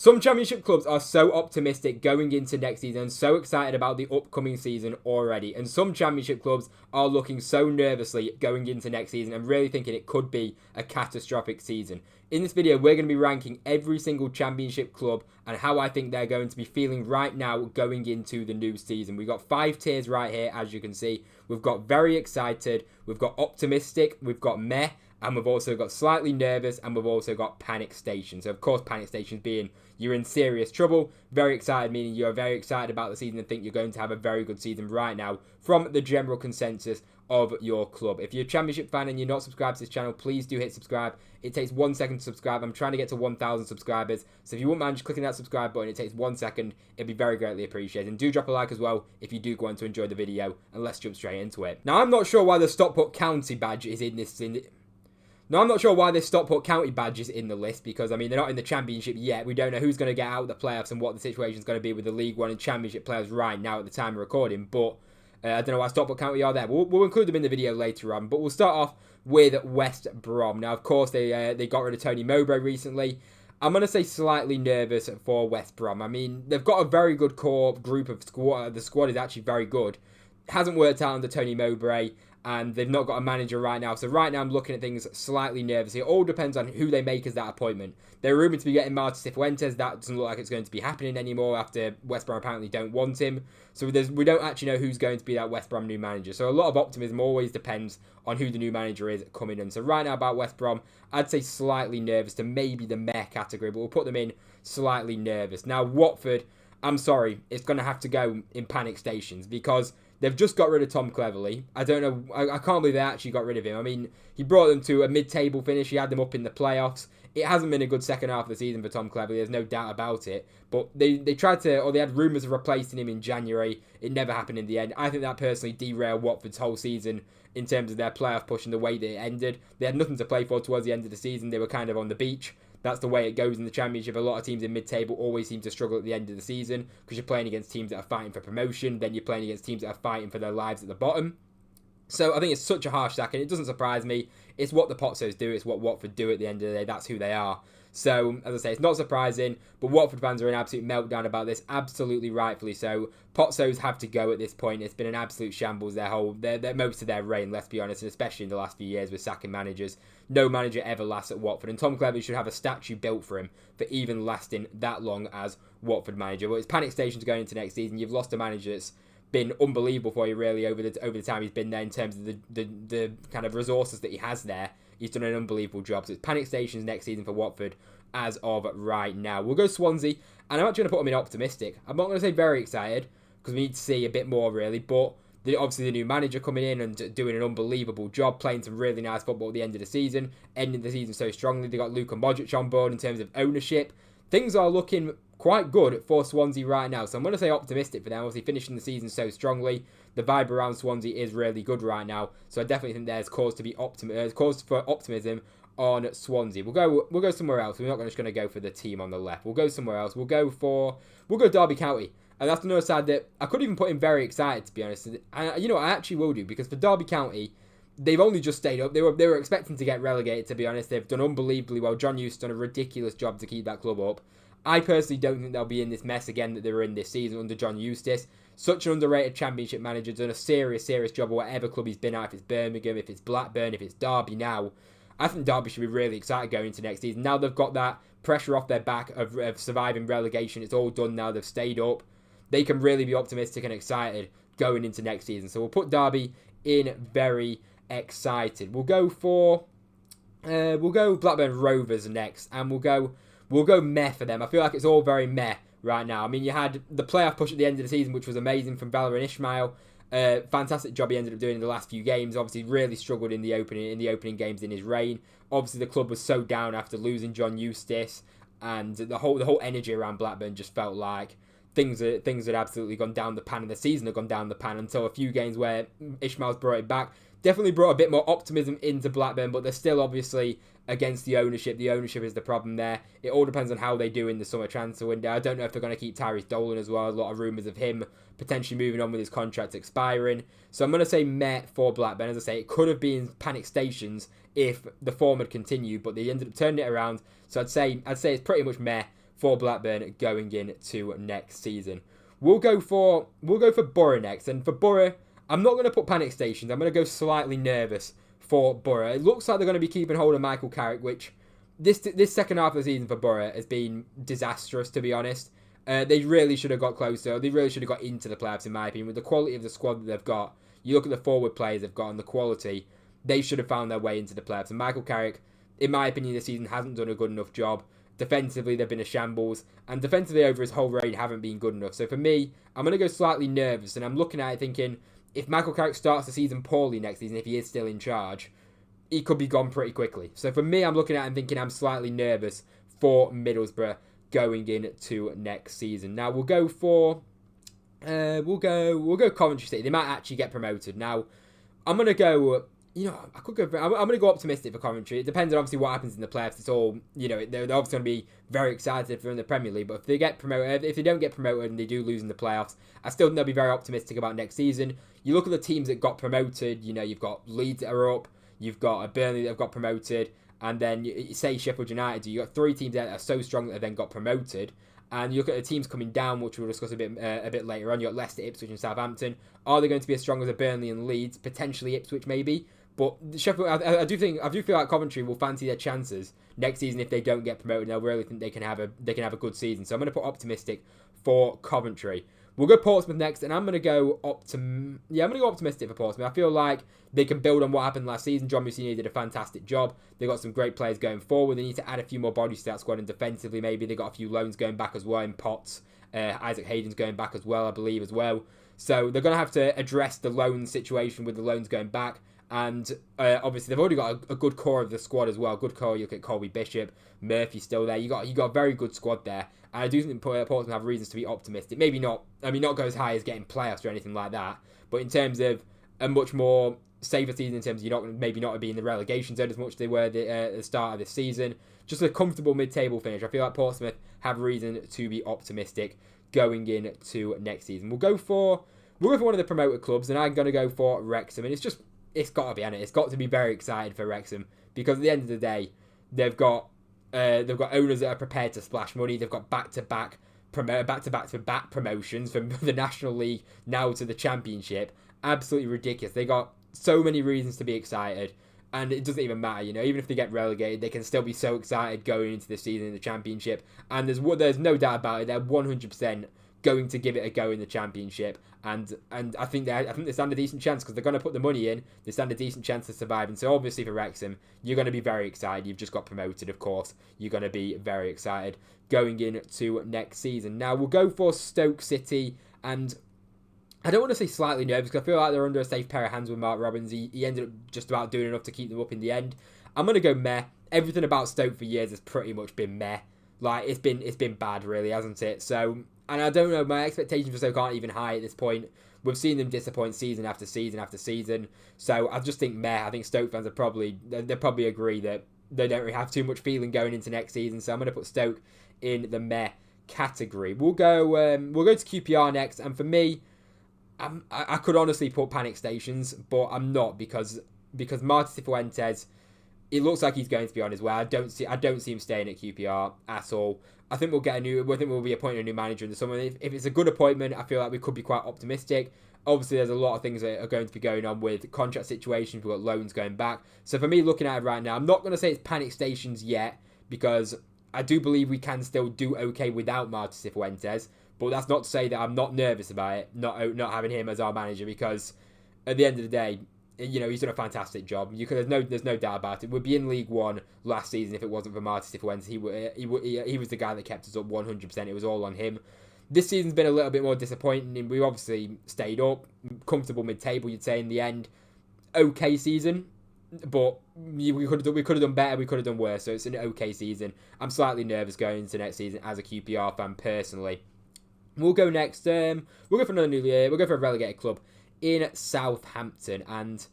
Some Championship clubs are so optimistic going into next season and so excited about the upcoming season already. And some Championship clubs are looking so nervously going into next season and really thinking it could be a catastrophic season. In this video, we're going to be ranking every single Championship club and how I think they're going to be feeling right now going into the new season. We've got 5 tiers right here, as you can see. We've got very excited, we've got optimistic, we've got meh, and we've also got slightly nervous, and we've also got panic station. So, of course, panic stations being you're in serious trouble. Very excited, meaning you're very excited about the season and think you're going to have a very good season right now from the general consensus of your club. If you're a Championship fan and you're not subscribed to this channel, please do hit subscribe. It takes 1 second to subscribe. I'm trying to get to 1,000 subscribers. So if you wouldn't mind just clicking that subscribe button, it takes 1 second. It'd be very greatly appreciated. And do drop a like as well if you do go on to enjoy the video. And let's jump straight into it. Now, I'm not sure why the Stockport County badge is in this. I'm not sure why this Stockport County badge is in the list because, I mean, they're not in the Championship yet. We don't know who's going to get out of the playoffs and what the situation is going to be with the League One and Championship players right now at the time of recording. But I don't know why Stockport County are there. We'll include them in the video later on. But we'll start off with West Brom. Now, of course, they got rid of Tony Mowbray recently. I'm going to say slightly nervous for West Brom. I mean, they've got a very good core group of squad. The squad is actually very good. It hasn't worked out under Tony Mowbray. And they've not got a manager right now. So right now I'm looking at things slightly nervous. It all depends on who they make as that appointment. They're rumoured to be getting Martin Cifuentes. That doesn't look like it's going to be happening anymore after West Brom apparently don't want him. So we don't actually know who's going to be that West Brom new manager. So a lot of optimism always depends on who the new manager is coming in. So right now about West Brom, I'd say slightly nervous to maybe the meh category. But we'll put them in slightly nervous. Now Watford, I'm sorry, it's going to have to go in panic stations because they've just got rid of Tom Cleverley. I don't know. I can't believe they actually got rid of him. I mean, he brought them to a mid-table finish. He had them up in the playoffs. It hasn't been a good second half of the season for Tom Cleverley. There's no doubt about it. But they tried to, or they had rumours of replacing him in January. It never happened in the end. I think that personally derailed Watford's whole season in terms of their playoff push and the way that it ended. They had nothing to play for towards the end of the season. They were kind of on the beach. That's the way it goes in the Championship. A lot of teams in mid-table always seem to struggle at the end of the season because you're playing against teams that are fighting for promotion, then you're playing against teams that are fighting for their lives at the bottom. So I think it's such a harsh sack, and it doesn't surprise me. It's what the Potsos do. It's what Watford do at the end of the day. That's who they are. So, as I say, it's not surprising, but Watford fans are in absolute meltdown about this, absolutely rightfully so. Potsos have to go at this point. It's been an absolute shambles their most of their reign, let's be honest, and especially in the last few years with sacking managers. No manager ever lasts at Watford, and Tom Cleverley should have a statue built for him for even lasting that long as Watford manager. Well, it's panic stations going into next season. You've lost a manager that's been unbelievable for you, really, over the time he's been there in terms of the kind of resources that he has there. He's done an unbelievable job. So it's panic stations next season for Watford as of right now. We'll go Swansea, and I'm actually going to put them in optimistic. I'm not going to say very excited because we need to see a bit more, really, but obviously the new manager coming in and doing an unbelievable job, playing some really nice football at the end of the season, ending the season so strongly. They got Luka Modric on board in terms of ownership. Things are looking quite good for Swansea right now, so I'm going to say optimistic for them. Obviously finishing the season so strongly, the vibe around Swansea is really good right now, so I definitely think there's cause for optimism on Swansea. We'll go somewhere else. We're not just going to go for the team on the left. We'll go somewhere else. We'll go Derby County. And that's another side that I could even put in very excited, to be honest. And I actually will do, because for Derby County, they've only just stayed up. They were expecting to get relegated, to be honest. They've done unbelievably well. John Hughes done a ridiculous job to keep that club up. I personally don't think they'll be in this mess again that they were in this season under John Eustace. Such an underrated Championship manager, done a serious job at whatever club he's been at, if it's Birmingham, if it's Blackburn, if it's Derby now. I think Derby should be really excited going into next season. Now they've got that pressure off their back of surviving relegation. It's all done now. They've stayed up. They can really be optimistic and excited going into next season. So we'll put Derby in very excited. We'll go Blackburn Rovers next, and we'll go meh for them. I feel like it's all very meh right now. I mean, you had the playoff push at the end of the season, which was amazing from Valérien Ismaël. Fantastic job he ended up doing in the last few games. Obviously, really struggled in the opening games in his reign. Obviously, the club was so down after losing John Eustace, and the whole energy around Blackburn just felt like things had absolutely gone down the pan, and the season had gone down the pan until a few games where Ishmael's brought it back. Definitely brought a bit more optimism into Blackburn, but they're still obviously against the ownership. The ownership is the problem there. It all depends on how they do in the summer transfer window. I don't know if they're going to keep Tyrese Dolan as well. A lot of rumours of him potentially moving on with his contract expiring. So I'm going to say meh for Blackburn. As I say, it could have been panic stations if the form had continued, but they ended up turning it around. So I'd say it's pretty much meh for Blackburn going into next season. We'll go for Borough next, and for Borough, I'm not going to put panic stations. I'm going to go slightly nervous for Borough. It looks like they're going to be keeping hold of Michael Carrick, which this second half of the season for Borough has been disastrous, to be honest. They really should have got closer. They really should have got into the playoffs, in my opinion. With the quality of the squad that they've got, you look at the forward players they've got and the quality, they should have found their way into the playoffs. And Michael Carrick, in my opinion, this season hasn't done a good enough job. Defensively, they've been a shambles, and defensively over his whole reign haven't been good enough. So for me, I'm going to go slightly nervous, and I'm looking at it thinking, if Michael Carrick starts the season poorly next season, if he is still in charge, he could be gone pretty quickly. So for me, I'm looking at it and thinking I'm slightly nervous for Middlesbrough going into next season. Now we'll go Coventry City. They might actually get promoted. Now I'm gonna go. I'm gonna go optimistic for Coventry. It depends on obviously what happens in the playoffs. It's all they're obviously gonna be very excited if they're in the Premier League. But if they get promoted, if they don't get promoted and they do lose in the playoffs, I still think they'll be very optimistic about next season. You look at the teams that got promoted. You've got Leeds that are up. You've got a Burnley that have got promoted. And then you say Sheffield United, you've got 3 teams that are so strong that they then got promoted. And you look at the teams coming down, which we'll discuss a bit later on. You've got Leicester, Ipswich and Southampton. Are they going to be as strong as a Burnley and Leeds? Potentially Ipswich maybe. But Sheffield, I do feel like Coventry will fancy their chances next season if they don't get promoted. And I really think they can have a good season. So I'm going to put optimistic for Coventry. We'll go Portsmouth next, and I'm going to go optimistic for Portsmouth. I feel like they can build on what happened last season. John Mussini did a fantastic job. They got some great players going forward. They need to add a few more bodies to that squad, and defensively maybe they got a few loans going back as well in Potts. Isaac Hayden's going back as well, I believe, as well. So they're going to have to address the loan situation with the loans going back. And obviously they've already got a good core of the squad as well. Good core. You look at Colby Bishop, Murphy's still there. You got a very good squad there. And I do think Portsmouth have reasons to be optimistic. Maybe not. Not go as high as getting playoffs or anything like that. But in terms of a much more safer season, in terms of you're not be in the relegation zone as much as they were at the start of this season. Just a comfortable mid-table finish. I feel like Portsmouth have reason to be optimistic going into next season. We'll go for one of the promoted clubs, and I'm going to go for Wrexham. And it's got to be, it's got to be very excited for Wrexham, because at the end of the day, they've got owners that are prepared to splash money. They've got back-to-back promotions from the National League now to the Championship. Absolutely ridiculous. They got so many reasons to be excited, and it doesn't even matter. Even if they get relegated, they can still be so excited going into the season in the Championship. And there's no doubt about it. They're 100% going to give it a go in the Championship, and I think they stand a decent chance, because they're going to put the money in. They stand a decent chance to survive. And so obviously for Wrexham, you're going to be very excited. You've just got promoted, of course. You're going to be very excited going into next season. Now we'll go for Stoke City, and I don't want to say slightly nervous, because I feel like they're under a safe pair of hands with Mark Robbins. He ended up just about doing enough to keep them up in the end. I'm going to go meh. Everything about Stoke for years has pretty much been meh. Like, it's been bad, really, hasn't it? So, and I don't know, my expectations for Stoke aren't even high at this point. We've seen them disappoint season after season after season. So I just think meh. I think Stoke fans they'll probably agree that they don't really have too much feeling going into next season. So I'm going to put Stoke in the meh category. We'll go to QPR next, and for me, I could honestly put panic stations, but I'm not, because Martin Cifuentes, it looks like he's going to be on his way. I don't see him staying at QPR at all. I think we'll be appointing a new manager in the summer. If it's a good appointment, I feel like we could be quite optimistic. Obviously, there's a lot of things that are going to be going on with contract situations. We've got loans going back. So for me, looking at it right now, I'm not going to say it's panic stations yet, because I do believe we can still do okay without Martin Cifuentes. But that's not to say that I'm not nervous about it, not having him as our manager, because at the end of the day, he's done a fantastic job. There's no doubt about it. We'd be in League One last season if it wasn't for Martin Cifuentes. He was the guy that kept us up 100%. It was all on him. This season's been a little bit more disappointing. We obviously stayed up, comfortable mid-table, you'd say, in the end. Okay season, but we could have done better. We could have done worse. So it's an okay season. I'm slightly nervous going into next season as a QPR fan personally. We'll go next. We'll go for another new year. We'll go for a relegated club in Southampton, and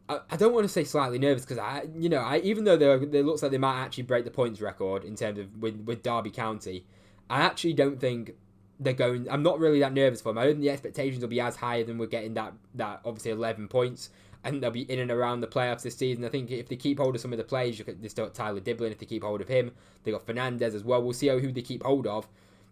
I don't want to say slightly nervous, because even though they looks like they might actually break the points record in terms of with Derby County, I actually don't think they're going. I'm not really that nervous for them. I don't think the expectations will be as high than we're getting that obviously 11 points. I think they'll be in and around the playoffs this season. I think if they keep hold of some of the players, they still got Tyler Diblin. If they keep hold of him, they got Fernandez as well. We'll see who they keep hold of.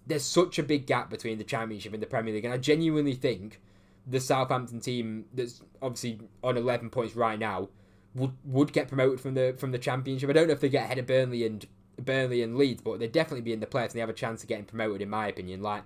There's such a big gap between the Championship and the Premier League, and I genuinely think the Southampton team that's obviously on 11 points right now would get promoted from the Championship. I don't know if they get ahead of Burnley and Leeds, but they'd definitely be in the playoffs and they have a chance of getting promoted, in my opinion. Like,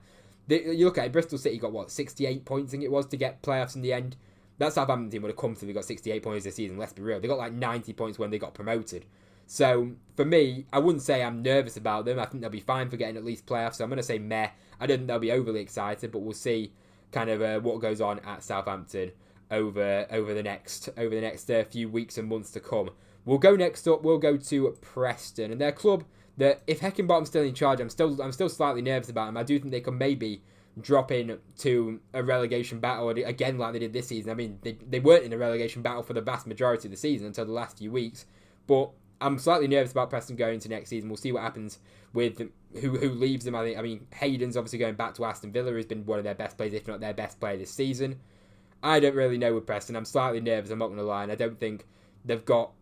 you look at it, Bristol City got 68 points, I think it was, to get playoffs in the end. That Southampton team would have comfortably got 68 points this season, let's be real. They got like 90 points when they got promoted. So, for me, I wouldn't say I'm nervous about them. I think they'll be fine for getting at least playoffs. So I'm going to say meh. I don't think they'll be overly excited, but we'll see kind of what goes on at Southampton over the next few weeks and months to come. We'll go next up. We'll go to Preston and their club. That if Heckingbottom's still in charge, I'm still slightly nervous about them. I do think they can maybe drop in to a relegation battle again like they did this season. I mean, they weren't in a relegation battle for the vast majority of the season until the last few weeks, but I'm slightly nervous about Preston going into next season. We'll see what happens with who leaves them. I mean, Hayden's obviously going back to Aston Villa, who's been one of their best players, if not their best player this season. I don't really know with Preston. I'm slightly nervous, I'm not going to lie, and I don't think they've got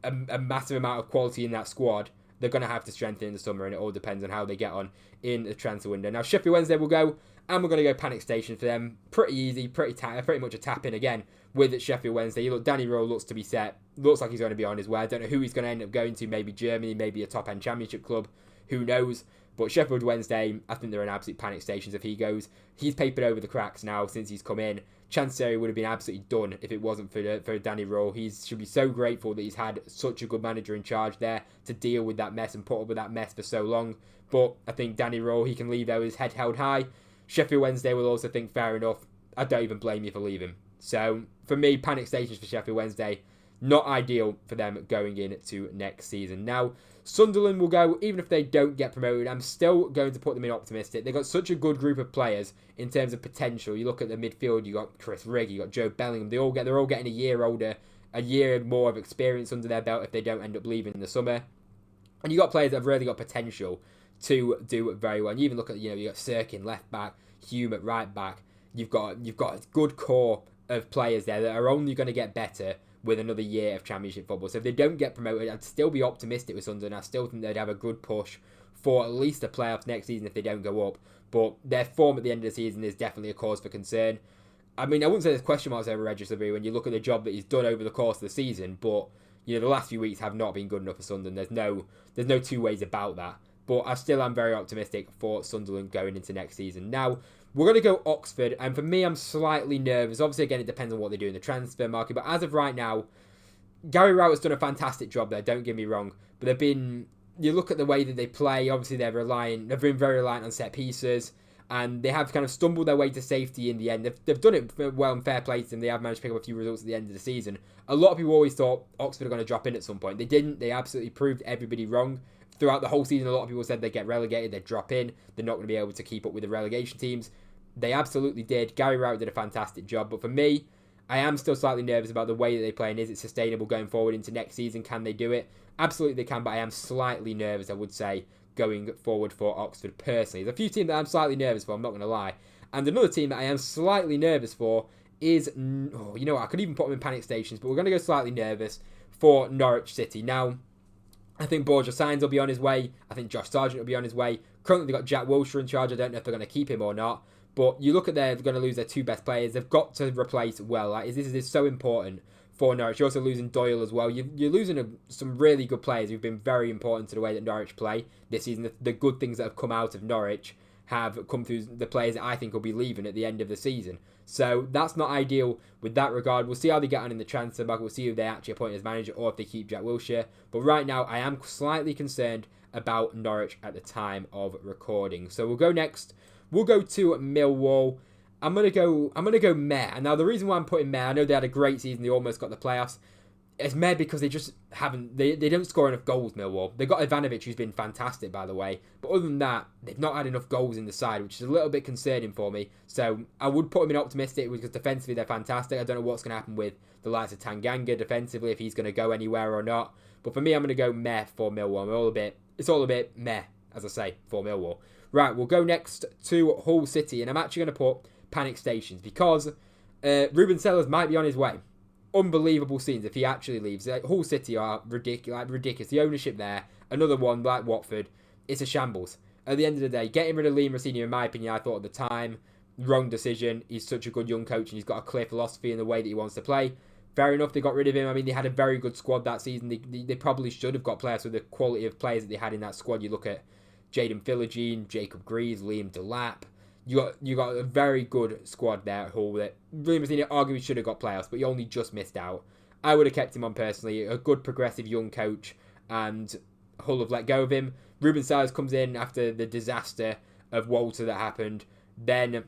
a massive amount of quality in that squad. They're going to have to strengthen in the summer, and it all depends on how they get on in the transfer window. Now, Sheffield Wednesday will go, and we're going to go panic station for them. Pretty easy, pretty much a tap-in again with Sheffield Wednesday. You look, Danny Rowe looks to be set. Looks like he's going to be on his way. I don't know who he's going to end up going to. Maybe Germany, maybe a top-end championship club. Who knows? But Sheffield Wednesday, I think they're in absolute panic stations if he goes. He's papered over the cracks now since he's come in. Chancery would have been absolutely done if it wasn't for Danny Rowe. He should be so grateful that he's had such a good manager in charge there to deal with that mess and put up with that mess for so long. But I think Danny Rowe, he can leave there with his head held high. Sheffield Wednesday will also think, fair enough, I don't even blame you for leaving. So, for me, panic stations for Sheffield Wednesday. Not ideal for them going into next season. Now, Sunderland will go, even if they don't get promoted, I'm still going to put them in optimistic. They've got such a good group of players in terms of potential. You look at the midfield, you got Chris Rigg, you got Joe Bellingham. They're all getting a year older, a year more of experience under their belt if they don't end up leaving in the summer. And you got players that have really got potential to do very well. And you even look at, you got Sirkin left back, Hume at right back. You've got a good core of players there that are only going to get better with another year of Championship football. So if they don't get promoted, I'd still be optimistic with Sunderland. I still think they'd have a good push for at least a playoff next season if they don't go up. But their form at the end of the season is definitely a cause for concern. I mean, I wouldn't say there's question marks over Regis Labrie when you look at the job that he's done over the course of the season, but the last few weeks have not been good enough for Sunderland. There's no two ways about that. But I still am very optimistic for Sunderland going into next season. Now, we're going to go Oxford, and for me, I'm slightly nervous. Obviously, again, it depends on what they do in the transfer market, but as of right now, Gary Rowett's done a fantastic job there, don't get me wrong, but you look at the way that they play, obviously they've been very reliant on set pieces, and they have kind of stumbled their way to safety in the end. They've done it well and fair play to them. They have managed to pick up a few results at the end of the season. A lot of people always thought Oxford are going to drop in at some point. They didn't. They absolutely proved everybody wrong. Throughout the whole season, a lot of people said they'd get relegated, they'd drop in, they're not going to be able to keep up with the relegation teams. They absolutely did. Gary Rowett did a fantastic job, but for me, I am still slightly nervous about the way that they play, and is it sustainable going forward into next season? Can they do it? Absolutely they can, but I am slightly nervous, I would say, going forward for Oxford personally. There's a few teams that I'm slightly nervous for, I'm not going to lie. And another team that I am slightly nervous for is, I could even put them in panic stations, but we're going to go slightly nervous for Norwich City. Now, I think Borja Sainz will be on his way. I think Josh Sargent will be on his way. Currently, they've got Jack Wilshere in charge. I don't know if they're going to keep him or not. But you look at they're going to lose their two best players. They've got to replace well. This is so important for Norwich. You're also losing Doyle as well. You're losing some really good players who've been very important to the way that Norwich play this season. The good things that have come out of Norwich have come through the players that I think will be leaving at the end of the season. So that's not ideal with that regard. We'll see how they get on in the transfer market. We'll see if they actually appoint as manager or if they keep Jack Wilshere. But right now, I am slightly concerned about Norwich at the time of recording. So we'll go next. We'll go to Millwall. I'm gonna go meh. And now the reason why I'm putting meh, I know they had a great season. They almost got the playoffs. It's meh because they just haven't. They don't score enough goals. Millwall. They got Ivanovic, who's been fantastic, by the way. But other than that, they've not had enough goals in the side, which is a little bit concerning for me. So I would put them in optimistic because defensively they're fantastic. I don't know what's going to happen with the likes of Tanganga defensively, if he's going to go anywhere or not. But for me, I'm going to go meh for Millwall. It's all a bit meh, as I say, for Millwall. Right, we'll go next to Hull City, and I'm actually going to put panic stations because Ruben Sellers might be on his way. unbelievable scenes if he actually leaves. Hull City are ridiculous. The ownership there, another one like Watford, it's a shambles. At the end of the day, getting rid of Liam Rosenior, in my opinion, I thought at the time, wrong decision. He's such a good young coach and he's got a clear philosophy in the way that he wants to play. Fair enough, they got rid of him. I mean, they had a very good squad that season. They probably should have got players with the quality of players that they had in that squad. You look at Jaden Philogene, Jacob Greaves, Liam Delap. You got a very good squad there at Hull that Liam Rosenior arguably should have got playoffs, but he only just missed out. I would have kept him on personally. A good progressive young coach, and Hull have let go of him. Ruben Sellers comes in after the disaster of Walter that happened. Then,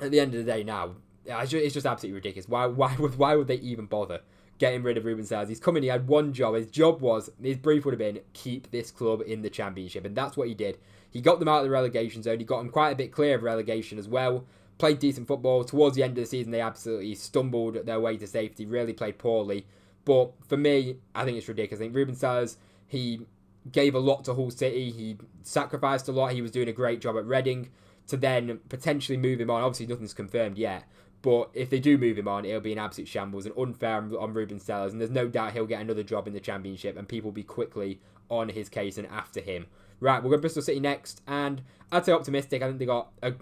at the end of the day now, it's just absolutely ridiculous. Why would they even bother getting rid of Ruben Sellers? He's come in, he had one job. His brief would have been, keep this club in the Championship. And that's what he did. He got them out of the relegation zone. He got them quite a bit clear of relegation as well. Played decent football. Towards the end of the season, they absolutely stumbled their way to safety. Really played poorly. But for me, I think it's ridiculous. I think Ruben Sellers, he gave a lot to Hull City. He sacrificed a lot. He was doing a great job at Reading. To then potentially move him on. Obviously, nothing's confirmed yet. But if they do move him on, it'll be an absolute shambles and unfair on Ruben Sellers. And there's no doubt he'll get another job in the Championship. And people will be quickly on his case and after him. Right, we'll go Bristol City next. And I'd say optimistic. I think they got a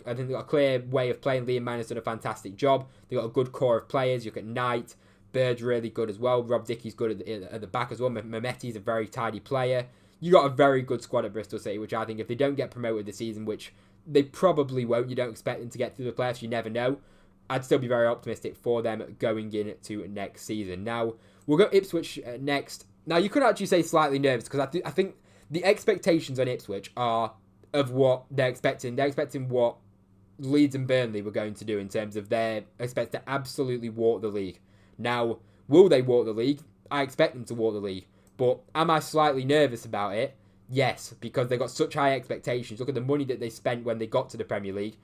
clear way of playing. Liam Manor's done a fantastic job. They got a good core of players. You look at Knight. Bird's really good as well. Rob Dickey's good at the back as well. Mehmeti's a very tidy player. You got a very good squad at Bristol City, which I think if they don't get promoted this season, which they probably won't, you don't expect them to get through the playoffs, you never know. I'd still be very optimistic for them going into next season. Now, we'll go Ipswich next. Now, you could actually say slightly nervous, because I think the expectations on Ipswich are of what they're expecting. They're expecting what Leeds and Burnley were going to do in terms of they're expected to absolutely walk the league. Now, will they walk the league? I expect them to walk the league. But am I slightly nervous about it? Yes, because they got such high expectations. Look at the money that they spent when they got to the Premier League.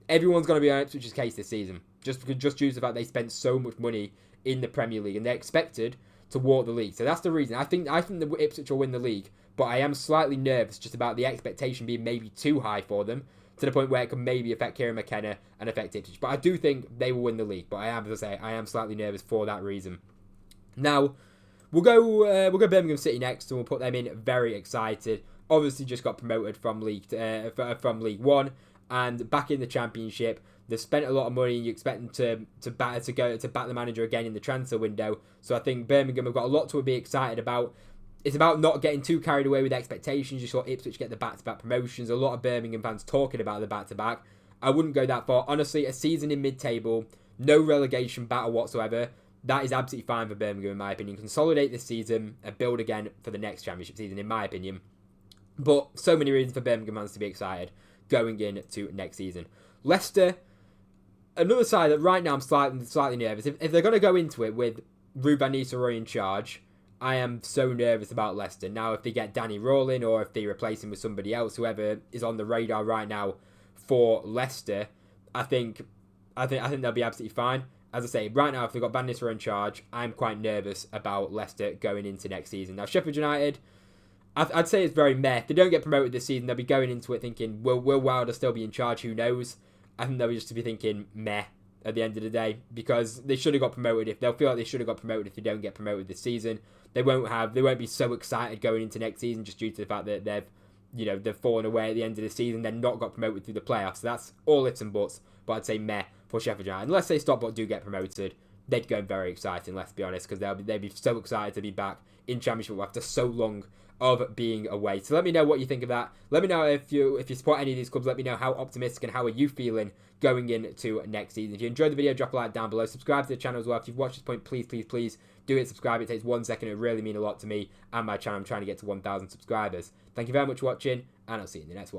Everyone's going to be on Ipswich's case this season, just due to the fact they spent so much money in the Premier League, and they're expected to walk the league. So that's the reason. I think the Ipswich will win the league, but I am slightly nervous just about the expectation being maybe too high for them, to the point where it can maybe affect Kieran McKenna and affect Ipswich. But I do think they will win the league. But I am slightly nervous for that reason. Now, we'll go Birmingham City next, and we'll put them in very excited. Obviously, just got promoted from League One and back in the Championship. They've spent a lot of money. You expect them to back the manager again in the transfer window. So I think Birmingham have got a lot to be excited about. It's about not getting too carried away with expectations. You saw Ipswich get the back-to-back promotions. A lot of Birmingham fans talking about the back-to-back. I wouldn't go that far. Honestly, a season in mid-table, no relegation battle whatsoever. That is absolutely fine for Birmingham, in my opinion. Consolidate this season and build again for the next Championship season, in my opinion. But so many reasons for Birmingham fans to be excited going into next season. Leicester, another side that right now I'm slightly nervous. If they're going to go into it with Ruud van Nistelrooy in charge, I am so nervous about Leicester. Now, if they get Danny Rawlin or if they replace him with somebody else, whoever is on the radar right now for Leicester, I think they'll be absolutely fine. As I say, right now, if they've got Van Nistelrooy in charge, I'm quite nervous about Leicester going into next season. Now, Sheffield United, I'd say it's very meh. If they don't get promoted this season, they'll be going into it thinking, will Wilder still be in charge? Who knows? I think they'll just be thinking, meh, at the end of the day, because they should have got promoted. They'll feel like they should have got promoted if they don't get promoted this season. They won't be so excited going into next season just due to the fact that they've fallen away at the end of the season. They're not got promoted through the playoffs. So that's all ifs and buts. But I'd say meh for Sheffield United. Unless they Stockport do get promoted, they'd go very exciting, let's be honest, because they'd be so excited to be back in Championship after so long of being away. So let me know what you think of that. Let me know if you support any of these clubs. Let me know how optimistic and how are you feeling going into next season. If you enjoyed the video, drop a like down below. Subscribe to the channel as well. If you've watched this point, please do it. Subscribe. It takes 1 second. It really means a lot to me and my channel. I'm trying to get to 1,000 subscribers. Thank you very much for watching, and I'll see you in the next one.